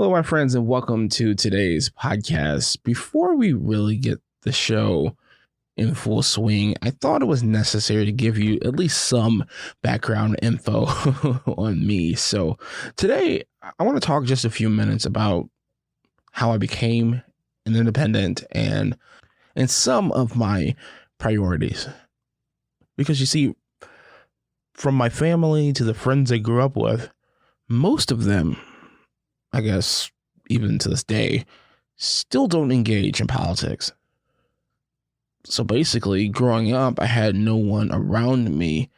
Hello, my friends, and welcome to today's podcast. Before we really get the show in full swing, I thought it was necessary to give you at least some background info on me. So today, I want to talk just a few minutes about how I became an independent and some of my priorities. Because you see, from my family to the friends I grew up with, most of them, I guess, even to this day, still don't engage in politics. So basically, growing up, I had no one around me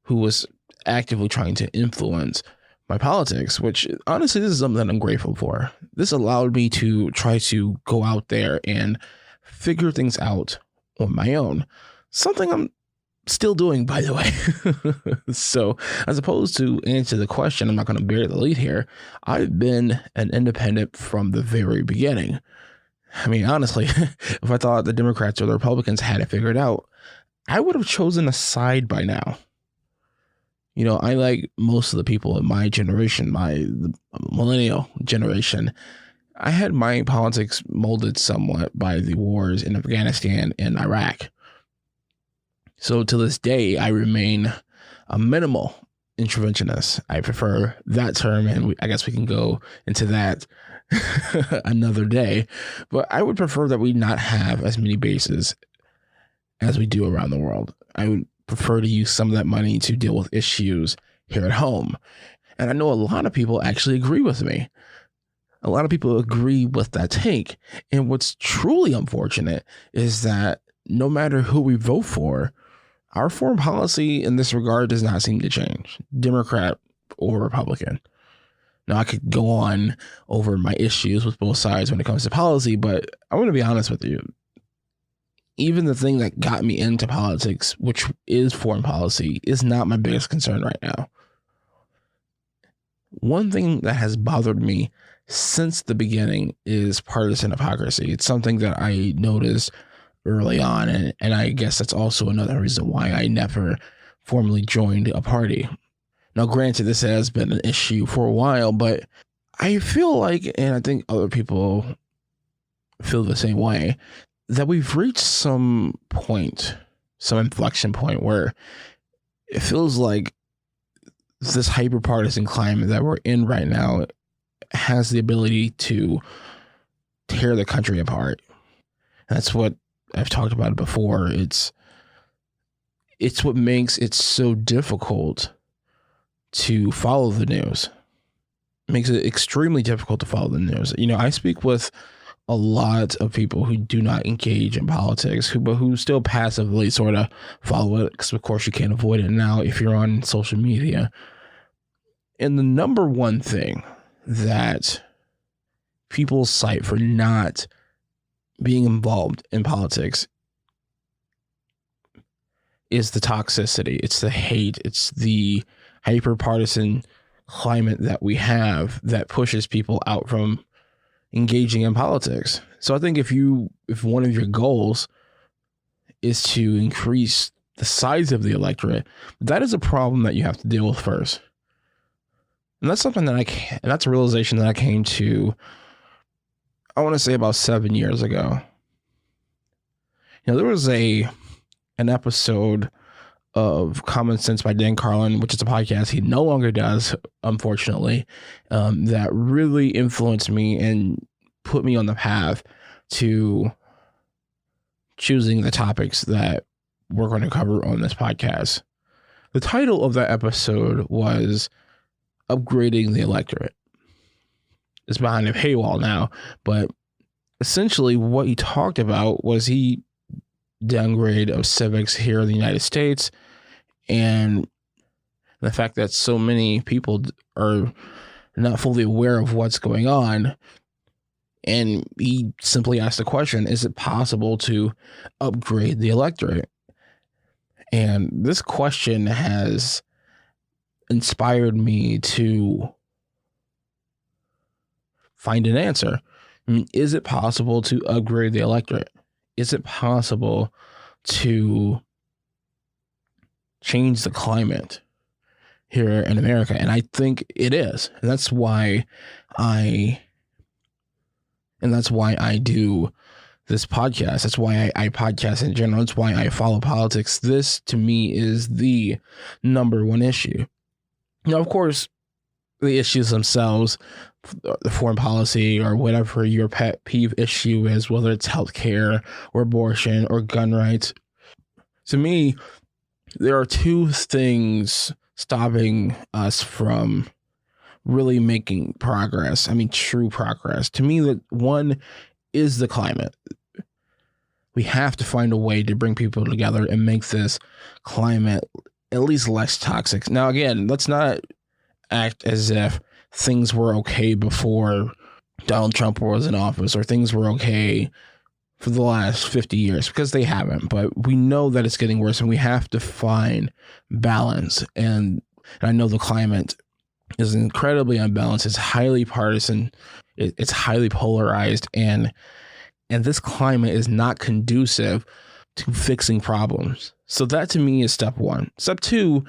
who was actively trying to influence my politics, which honestly, this is something that I'm grateful for. This allowed me to try to go out there and figure things out on my own. Something I'm still doing, by the way. So as opposed to answer the question, I'm not going to bury the lead here. I've been an independent from the very beginning. I mean, honestly, if I thought the Democrats or the Republicans had it figured out, I would have chosen a side by now. You know, I like most of the people in my generation, the millennial generation. I had my politics molded somewhat by the wars in Afghanistan and Iraq. So to this day, I remain a minimal interventionist. I prefer that term, and I guess we can go into that another day. But I would prefer that we not have as many bases as we do around the world. I would prefer to use some of that money to deal with issues here at home. And I know a lot of people actually agree with me. A lot of people agree with that take. And what's truly unfortunate is that no matter who we vote for, our foreign policy in this regard does not seem to change, Democrat or Republican. Now, I could go on over my issues with both sides when it comes to policy, but I want to be honest with you. Even the thing that got me into politics, which is foreign policy, is not my biggest concern right now. One thing that has bothered me since the beginning is partisan hypocrisy. It's something that I noticed early on, and I guess that's also another reason why I never formally joined a party. Now, granted, this has been an issue for a while, but I feel like, and I think other people feel the same way, that we've reached some inflection point where it feels like this hyper-partisan climate that we're in right now has the ability to tear the country apart. That's what I've talked about it before. It's what makes it so difficult to follow the news. It makes it extremely difficult to follow the news. You know, I speak with a lot of people who do not engage in politics, but who still passively sort of follow it, because of course you can't avoid it now if you're on social media. And the number one thing that people cite for not being involved in politics is the toxicity. It's the hate. It's the hyper-partisan climate that we have that pushes people out from engaging in politics. So I think if one of your goals is to increase the size of the electorate, that is a problem that you have to deal with first. And that's something that that's a realization that I came to, I want to say about 7 years ago. You know, there was an episode of Common Sense by Dan Carlin, which is a podcast he no longer does, unfortunately, that really influenced me and put me on the path to choosing the topics that we're going to cover on this podcast. The title of that episode was Upgrading the Electorate. It's behind a paywall now, but essentially what he talked about was he downgrade of civics here in the United States, and the fact that so many people are not fully aware of what's going on. And he simply asked the question, is it possible to upgrade the electorate? And this question has inspired me to find an answer. I mean, is it possible to upgrade the electorate? Is it possible to change the climate here in America? And I think it is. And that's why I And that's why I do this podcast. That's why I podcast in general. That's why I follow politics. This, to me, is the number one issue. Now, of course, the issues themselves, the foreign policy or whatever your pet peeve issue is, whether it's healthcare or abortion or gun rights, to me, there are two things stopping us from really making progress. I mean, true progress. To me, that one is the climate. We have to find a way to bring people together and make this climate at least less toxic. Now, again, let's not act as if things were okay before Donald Trump was in office or things were okay for the last 50 years, because they haven't. But we know that it's getting worse, and we have to find balance. And I know the climate is incredibly unbalanced. It's highly partisan. It's highly polarized, and this climate is not conducive to fixing problems. So that, to me, is step one. Step two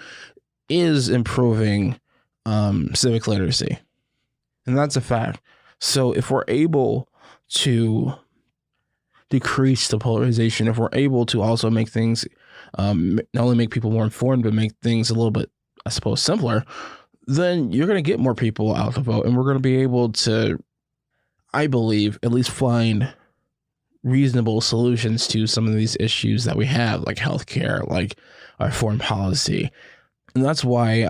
is improving civic literacy, and that's a fact. So if we're able to decrease the polarization, if we're able to also make things, not only make people more informed, but make things a little bit, I suppose, simpler, then you're going to get more people out to vote, and we're going to be able to, I believe, at least find reasonable solutions to some of these issues that we have, like healthcare, like our foreign policy. And that's why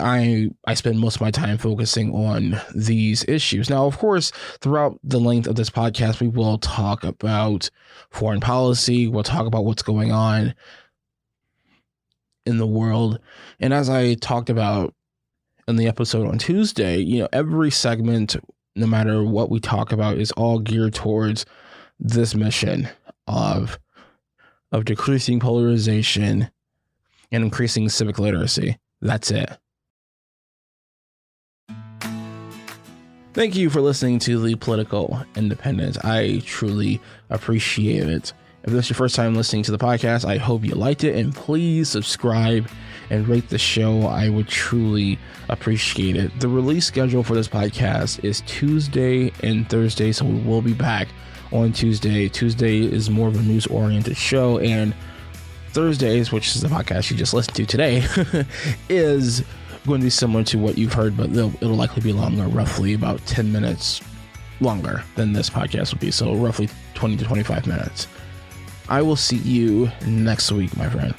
I spend most of my time focusing on these issues. Now, of course, throughout the length of this podcast, we will talk about foreign policy. We'll talk about what's going on in the world. And as I talked about in the episode on Tuesday, every segment, no matter what we talk about, is all geared towards this mission of decreasing polarization and increasing civic literacy. That's it. Thank you for listening to The Political Independent. I truly appreciate it. If this is your first time listening to the podcast, I hope you liked it, and please subscribe and rate the show. I would truly appreciate it. The release schedule for this podcast is Tuesday and Thursday, so we will be back on Tuesday. Tuesday is more of a news-oriented show, and Thursdays, which is the podcast you just listened to today, is going to be similar to what you've heard, but it'll likely be longer, roughly about 10 minutes longer than this podcast will be, so roughly 20 to 25 minutes. I will see you next week, my friend.